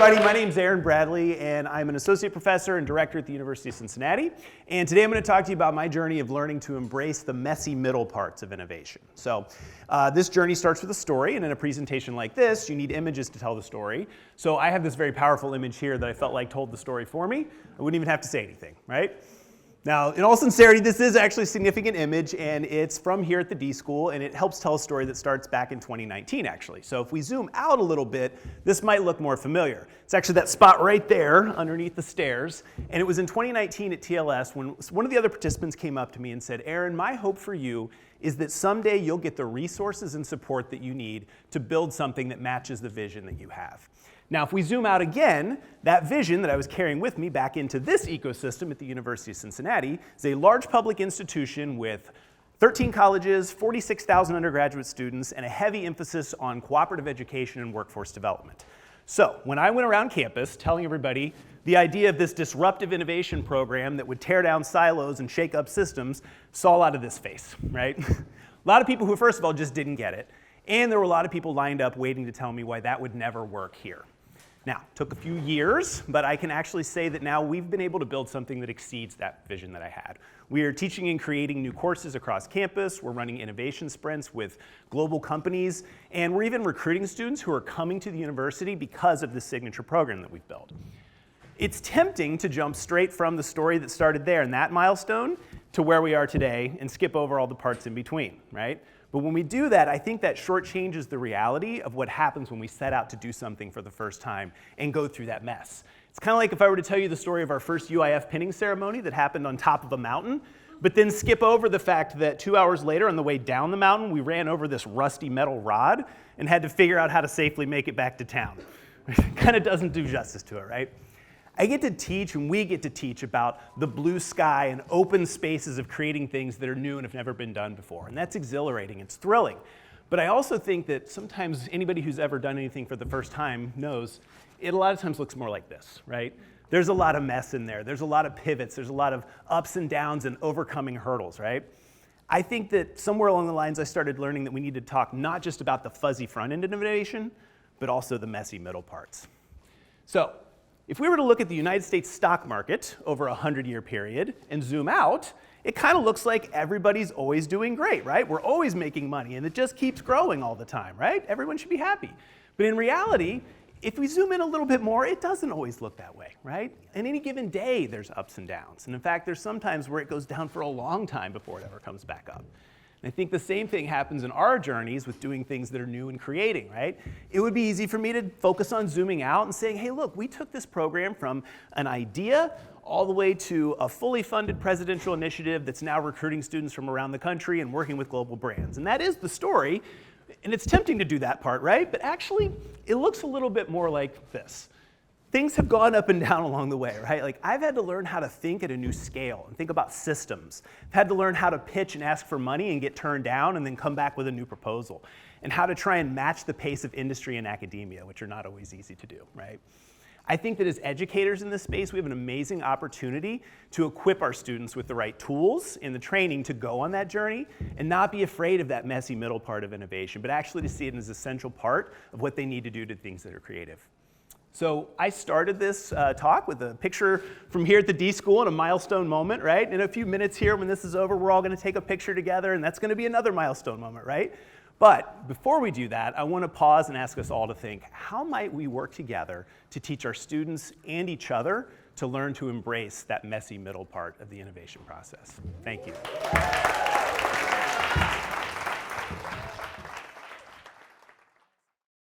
everybody. My name is Aaron Bradley, and I'm an associate professor and director at the University of Cincinnati. And today I'm going to talk to you about my journey of learning to embrace the messy middle parts of innovation. So this journey starts with a story, and in a presentation like this, you need images to tell the story. So I have this very powerful image here that I felt like told the story for me. I wouldn't even have to say anything, right? Now, in all sincerity, this is actually a significant image, and it's from here at the D.school, and it helps tell a story that starts back in 2019, actually. So if we zoom out a little bit, this might look more familiar. It's actually that spot right there underneath the stairs, and it was in 2019 at TLS when one of the other participants came up to me and said, Aaron, my hope for you is that someday you'll get the resources and support that you need to build something that matches the vision that you have. Now, if we zoom out again, that vision that I was carrying with me back into this ecosystem at the University of Cincinnati is a large public institution with 13 colleges, 46,000 undergraduate students, and a heavy emphasis on cooperative education and workforce development. So when I went around campus telling everybody the idea of this disruptive innovation program that would tear down silos and shake up systems, saw a lot of this face, right? A lot of people who, first of all, just didn't get it. And there were a lot of people lined up waiting to tell me why that would never work here. Now, it took a few years, but I can actually say that now we've been able to build something that exceeds that vision that I had. We are teaching and creating new courses across campus. We're running innovation sprints with global companies, and we're even recruiting students who are coming to the university because of this signature program that we've built. It's tempting to jump straight from the story that started there in that milestone to where we are today and skip over all the parts in between, right? But when we do that, I think that shortchanges the reality of what happens when we set out to do something for the first time and go through that mess. It's kind of like if I were to tell you the story of our first UIF pinning ceremony that happened on top of a mountain, but then skip over the fact that 2 hours later on the way down the mountain, we ran over this rusty metal rod and had to figure out how to safely make it back to town. It kind of doesn't do justice to it, right? I get to teach, and we get to teach about the blue sky and open spaces of creating things that are new and have never been done before. And that's exhilarating, it's thrilling. But I also think that sometimes anybody who's ever done anything for the first time knows it a lot of times looks more like this, right? There's a lot of mess in there. There's a lot of pivots. There's a lot of ups and downs and overcoming hurdles, right? I think that somewhere along the lines I started learning that we need to talk not just about the fuzzy front end of innovation, but also the messy middle parts. So, if we were to look at the United States stock market over a 100-year period and zoom out, it kind of looks like everybody's always doing great, right? We're always making money, and it just keeps growing all the time, right? Everyone should be happy. But in reality, if we zoom in a little bit more, it doesn't always look that way, right? In any given day, there's ups and downs. And in fact, there's some times where it goes down for a long time before it ever comes back up. And I think the same thing happens in our journeys with doing things that are new and creating, right? It would be easy for me to focus on zooming out and saying, hey, look, we took this program from an idea all the way to a fully funded presidential initiative that's now recruiting students from around the country and working with global brands. And that is the story, and it's tempting to do that part, right? But actually, it looks a little bit more like this. Things have gone up and down along the way, right? Like I've had to learn how to think at a new scale and think about systems. I've had to learn how to pitch and ask for money and get turned down and then come back with a new proposal. And how to try and match the pace of industry and academia, which are not always easy to do, right? I think that as educators in this space, we have an amazing opportunity to equip our students with the right tools and the training to go on that journey and not be afraid of that messy middle part of innovation, but actually to see it as an essential part of what they need to do to things that are creative. So I started this talk with a picture from here at the D.school and a milestone moment, right? In a few minutes here, when this is over, we're all going to take a picture together, and that's going to be another milestone moment, right? But before we do that, I want to pause and ask us all to think, how might we work together to teach our students and each other to learn to embrace that messy middle part of the innovation process? Thank you.